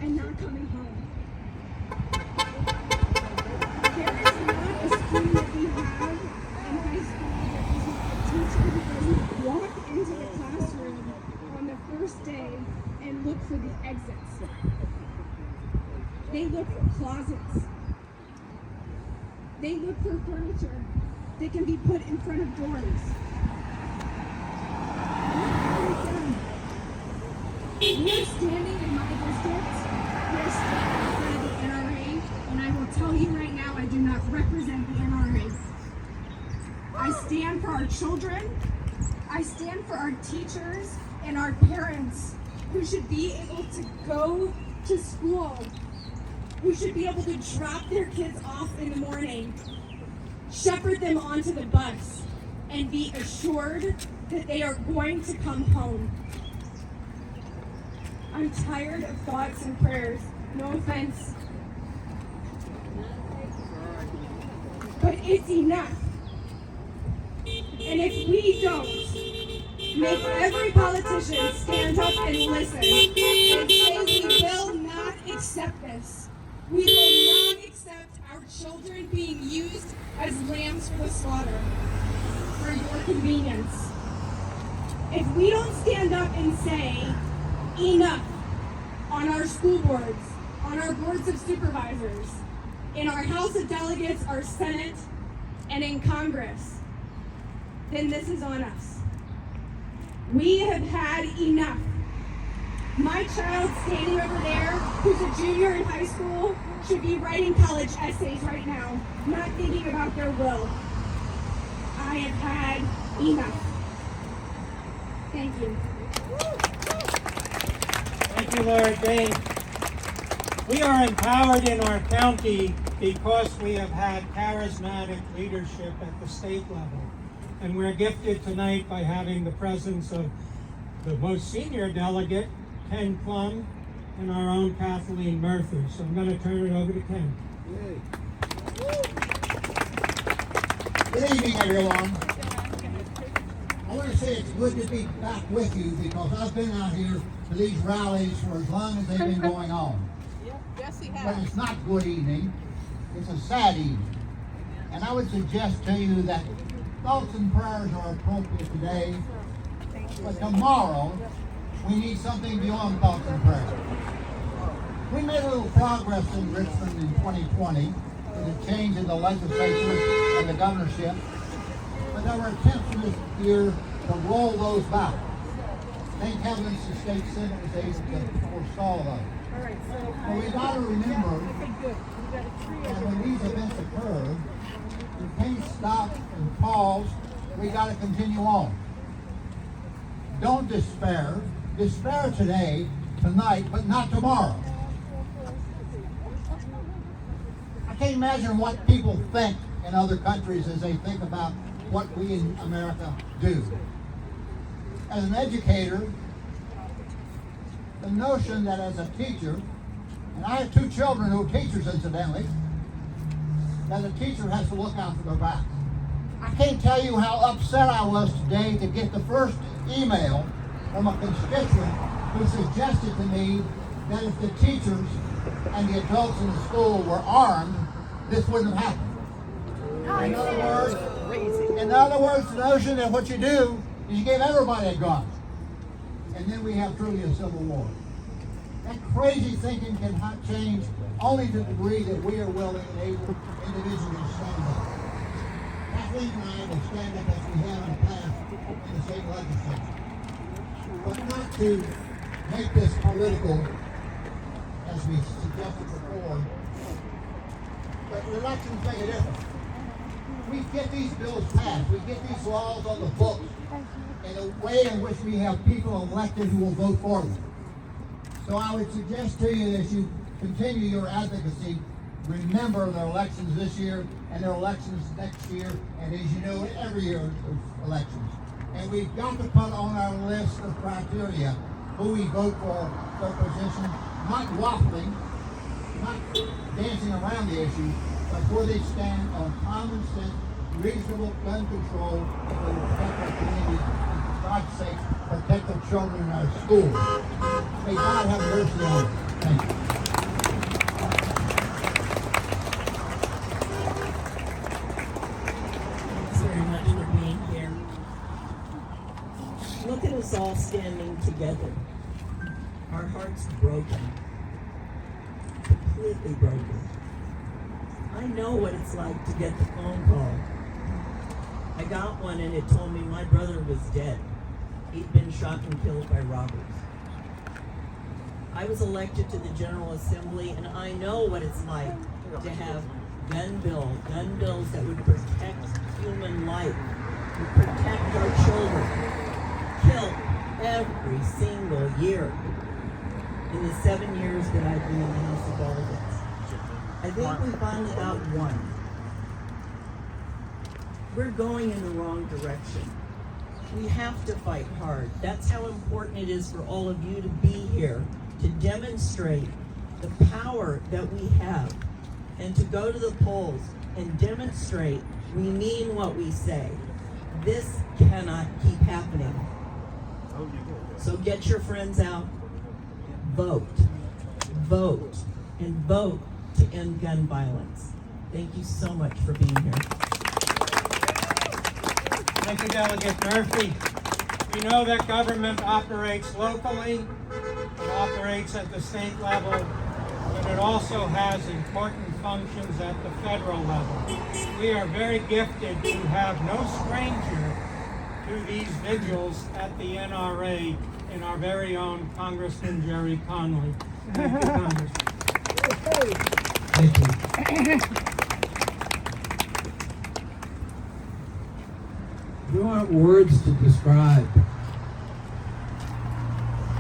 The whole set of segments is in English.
and not coming home. There is not a school that we have in high school that is not a teacher who doesn't walk into the classroom on the first day and look for the exits. They look for closets. They look for furniture that can be put in front of doors. We're standing in my district. We're standing in front of the NRA, and I will tell you right now, I do not represent the NRA. I stand for our children. I stand for our teachers and our parents who should be able to go to school, who should be able to drop their kids off in the morning, shepherd them onto the bus, and be assured that they are going to come home. I'm tired of thoughts and prayers. No offense. But it's enough. And if we don't make every politician stand up and listen and say we will not accept this, we will not accept our children being used as lambs for the slaughter for your convenience. If we don't stand up and say enough on our school boards, on our boards of supervisors, in our House of Delegates, our Senate, and in Congress, then this is on us. We have had enough. My child standing over there, who's a junior in high school, should be writing college essays right now, not thinking about their will. I have had enough. Thank you. Thank you, Laura Jane. We are empowered in our county because we have had charismatic leadership at the state level. And we're gifted tonight by having the presence of the most senior delegate, Ken Plum, and our own Kathleen Murphy. So I'm going to turn it over to Ken. Good evening, everyone. I want to say it's good to be back with you because I've been out here to these rallies for as long as they've been going on. Yes, he But has. it's not good evening, it's a sad evening. And I would suggest to you that thoughts and prayers are appropriate today, but tomorrow we need something beyond thoughts and prayers. We made a little progress in Richmond in 2020 with the change in the legislature and the governorship, but there were attempts this year to roll those back. Thank heavens the state Senate was able to forestall those. But we got to remember that when these events occur, we can't stop and pause. We got to continue on. Don't despair. Despair today, tonight, but not tomorrow. I can't imagine what people think in other countries as they think about what we in America do. As an educator, the notion that as a teacher, and I have 2 children who are teachers incidentally, that a teacher has to look out for their back. I can't tell you how upset I was today to get the first email from a constituent who suggested to me that if the teachers and the adults in the school were armed, this wouldn't have happened. In other words, the notion that what you do is you give everybody a gun. And then we have truly a civil war. That crazy thinking can change only to the degree that we are willing and able individually to stand up. Kathleen and I will stand up as we have in the past in the state legislature. But not to make this political, as we suggested before, but elections make a difference. We get these bills passed, we get these laws on the books in a way in which we have people elected who will vote for them. So I would suggest to you that as you continue your advocacy, remember their elections this year and their elections next year, and as you know, every year there's elections. And we've got to put on our list of criteria who we vote for their position, not waffling, not dancing around the issue, but where they stand on common sense, reasonable gun control that will protect our communities and for God's sake, protect the children in our schools. May God have mercy on us. Thank you. standing together. Our hearts broken, completely broken. I know what it's like to get the phone call. I got one and it told me my brother was dead. He'd been shot and killed by robbers. I was elected to the General Assembly, and I know what it's like to have gun bills that would protect human life, would protect our children, killed every single year in the 7 years that I've been in the House of Delegates. I think we finally got one. We're going in the wrong direction. We have to fight hard. That's how important it is for all of you to be here, to demonstrate the power that we have, and to go to the polls and demonstrate we mean what we say. This cannot keep happening. So get your friends out, vote, and vote to end gun violence. Thank you so much for being here. Thank you, Delegate Murphy. We know that government operates locally, it operates at the state level, but it also has important functions at the federal level. We are very gifted to have no stranger to these vigils at the NRA in our very own Congressman Gerry Connolly. Thank you, Congressman. Thank you. There aren't words to describe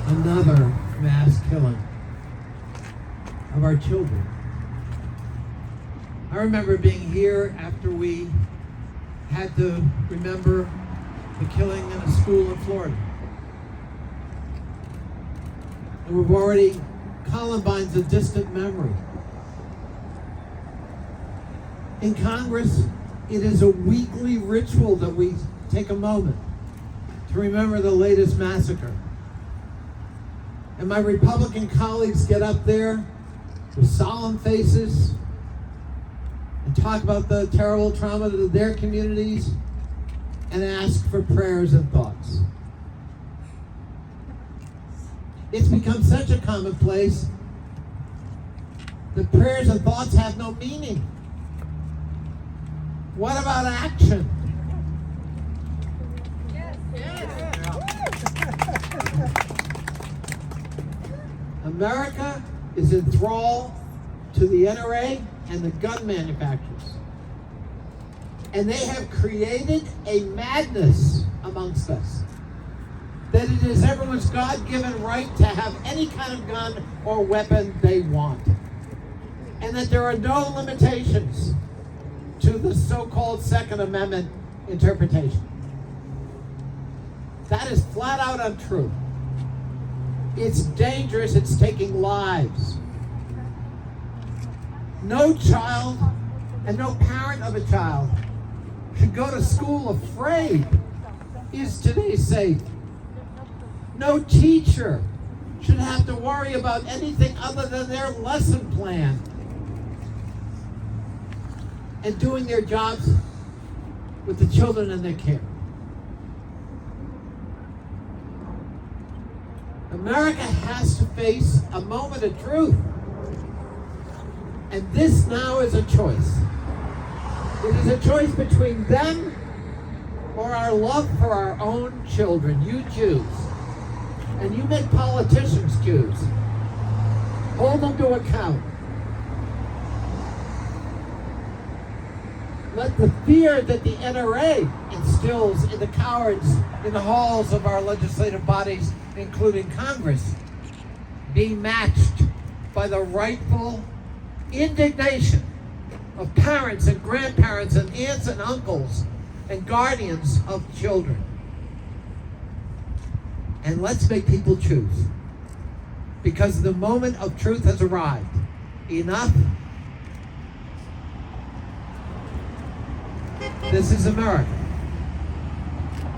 another mass killing of our children. I remember being here after we had to remember the killing in a school in Florida. And we've already, Columbine's a distant memory. In Congress, it is a weekly ritual that we take a moment to remember the latest massacre. And my Republican colleagues get up there with solemn faces and talk about the terrible trauma to their communities and ask for prayers and thoughts. It's become such a commonplace that prayers and thoughts have no meaning. What about action? America is in thrall to the NRA and the gun manufacturers. And they have created a madness amongst us that it is everyone's God-given right to have any kind of gun or weapon they want. And that there are no limitations to the so-called Second Amendment interpretation. That is flat out untrue. It's dangerous, it's taking lives. No child and no parent of a child should go to school afraid. Is today safe? No teacher should have to worry about anything other than their lesson plan and doing their jobs with the children in their care. America has to face a moment of truth. And this now is a choice. It is a choice between them or our love for our own children. You choose. And you make politicians choose. Hold them to account. Let the fear that the NRA instills in the cowards in the halls of our legislative bodies, including Congress, be matched by the rightful indignation of parents and grandparents and aunts and uncles and guardians of children. And let's make people choose. Because the moment of truth has arrived. Enough. This is America.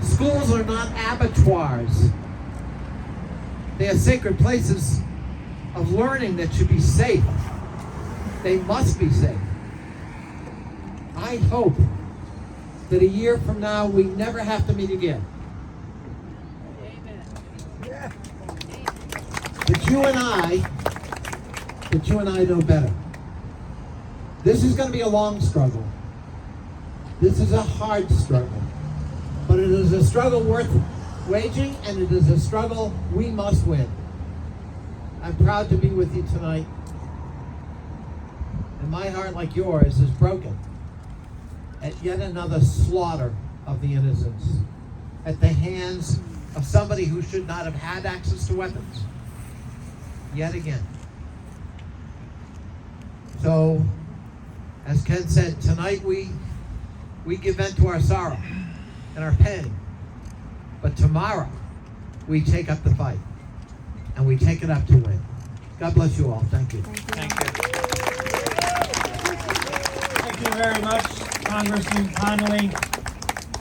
Schools are not abattoirs. They are sacred places of learning that should be safe. They must be safe. I hope that a year from now we never have to meet again. But you and I know better. This is going to be a long struggle. This is a hard struggle. But it is a struggle worth waging, and it is a struggle we must win. I'm proud to be with you tonight. And my heart, like yours, is broken at yet another slaughter of the innocents at the hands of somebody who should not have had access to weapons. Yet again. So, as Ken said, tonight we give vent to our sorrow and our pain. But tomorrow, we take up the fight. And we take it up to win. God bless you all. Thank you. Thank you. Thank you very much, Congressman Connolly.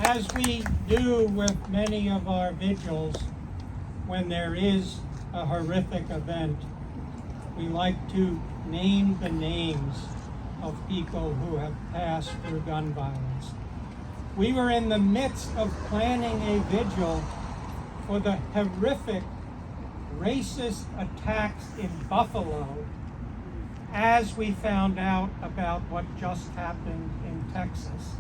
As we do with many of our vigils, when there is a horrific event, we like to name the names of people who have passed through gun violence. We were in the midst of planning a vigil for the horrific racist attacks in Buffalo as we found out about what just happened in Texas.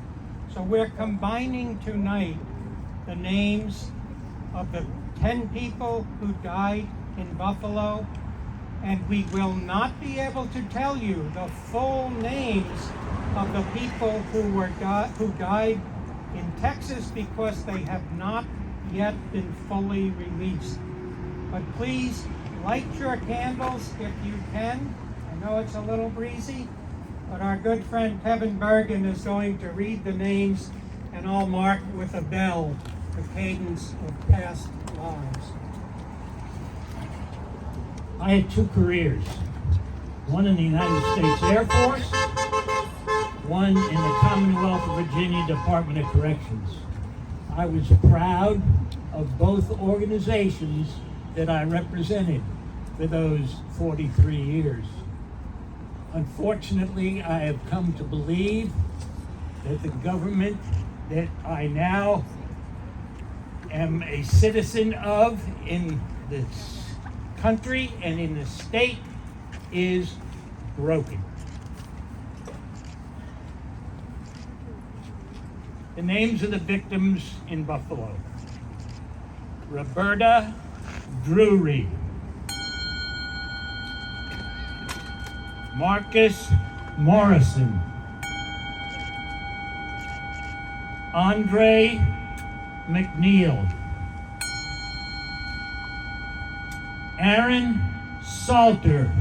So we're combining tonight the names of the 10 people who died in Buffalo, and we will not be able to tell you the full names of the people who died in Texas because they have not yet been fully released. But please light your candles if you can. I know it's a little breezy, but our good friend Kevin Bergen is going to read the names, and I'll mark with a bell the cadence of past lives. I had two careers, one in the United States Air Force, one in the Commonwealth of Virginia Department of Corrections. I was proud of both organizations that I represented for those 43 years. Unfortunately, I have come to believe that the government that I now am a citizen of in this country and in the state is broken. The names of the victims in Buffalo: Roberta Drury, Marcus Morrison, Andre McNeil, Aaron Salter,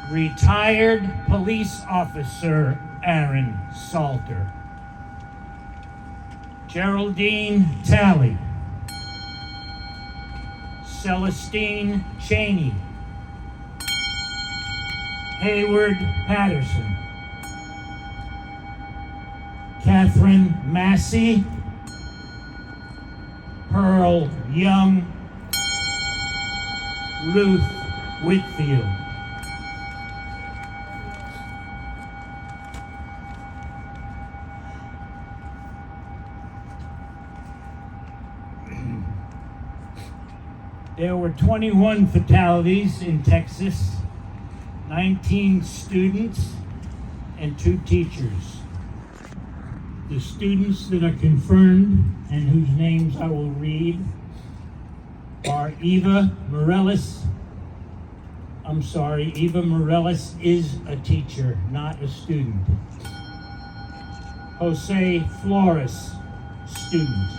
retired police officer Aaron Salter, Geraldine Talley, Celestine Cheney, Hayward Patterson, Catherine Massey, Pearl Young, Ruth Whitfield. There were 21 fatalities in Texas, 19 students and 2 teachers. The students that are confirmed and whose names I will read are Eva Morales. Eva Morales is a teacher, not a student. Jose Flores, student.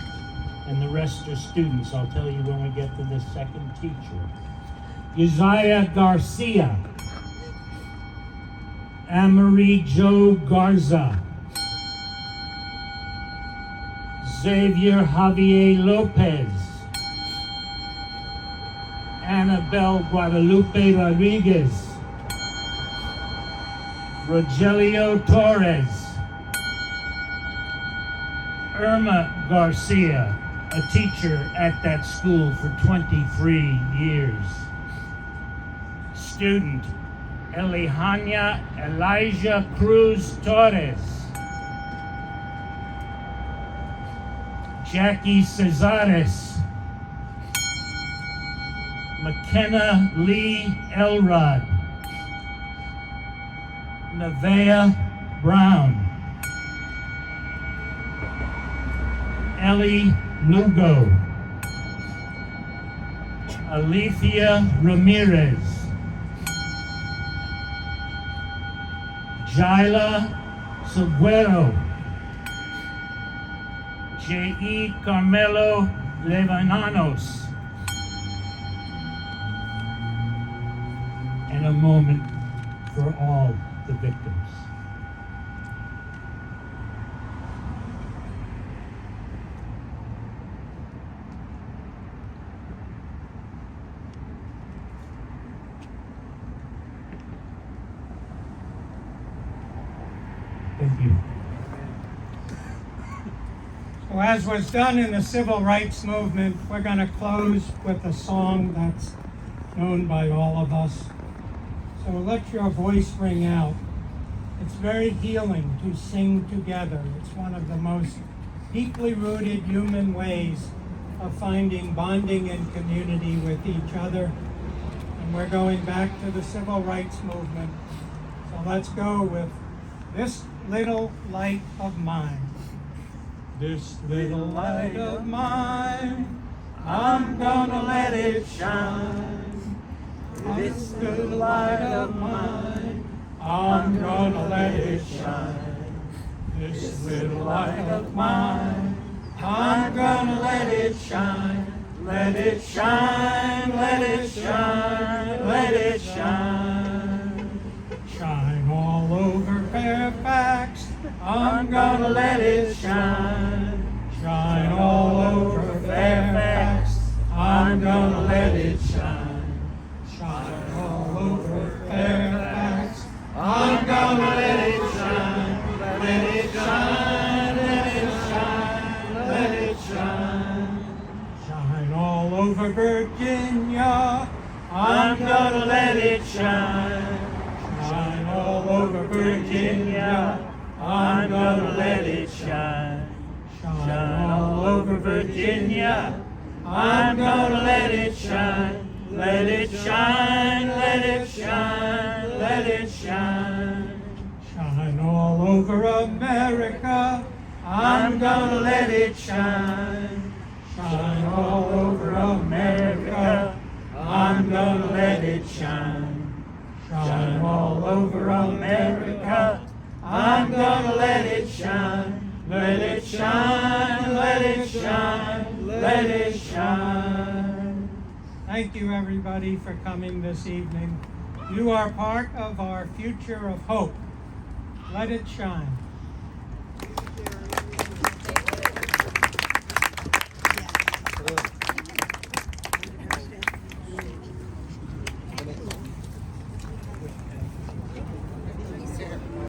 And the rest are students. I'll tell you when we get to the second teacher. Uzziah Garcia, Anne-Marie Jo Garza, Xavier Javier Lopez, Annabelle Guadalupe Rodriguez, Rogelio Torres, Irma Garcia, a teacher at that school for 23 years. Student Elihania Elijah Cruz Torres, Jackie Cesares, McKenna Lee Elrod, Nevaeh Brown, Ellie Lugo, Alethea Ramirez, Jaila Seguero, J.E. Carmelo Levananos, and a moment for all the victims. Thank you. So as was done in the civil rights movement, we're going to close with a song that's known by all of us. So let your voice ring out. It's very healing to sing together. It's one of the most deeply rooted human ways of finding bonding and community with each other. And we're going back to the civil rights movement. So let's go with This Little Light of Mine. This little light of mine, I'm gonna let it shine. This little light of mine, I'm gonna let it shine. This little light of mine, I'm gonna let it shine. Let it shine, let it shine, let it shine. Shine all over Fairfax, I'm gonna let it shine. Shine all over Fairfax, I'm gonna let it shine. Shine all over Fairfax, I'm gonna let it shine. Let it shine, let it shine, let it shine. Shine all over Virginia, I'm gonna let it shine. Shine all over Virginia, I'm gonna let it shine. Shine all over Virginia, I'm gonna let it shine. Let it shine, let it shine, let it shine. Shine all over America, I'm gonna let it shine. Shine all over America, I'm gonna let it shine. Shine all over America, I'm gonna let it shine. Let it shine, let it shine, let it shine. Thank you, everybody, for coming this evening. You are part of our future of hope. Let it shine.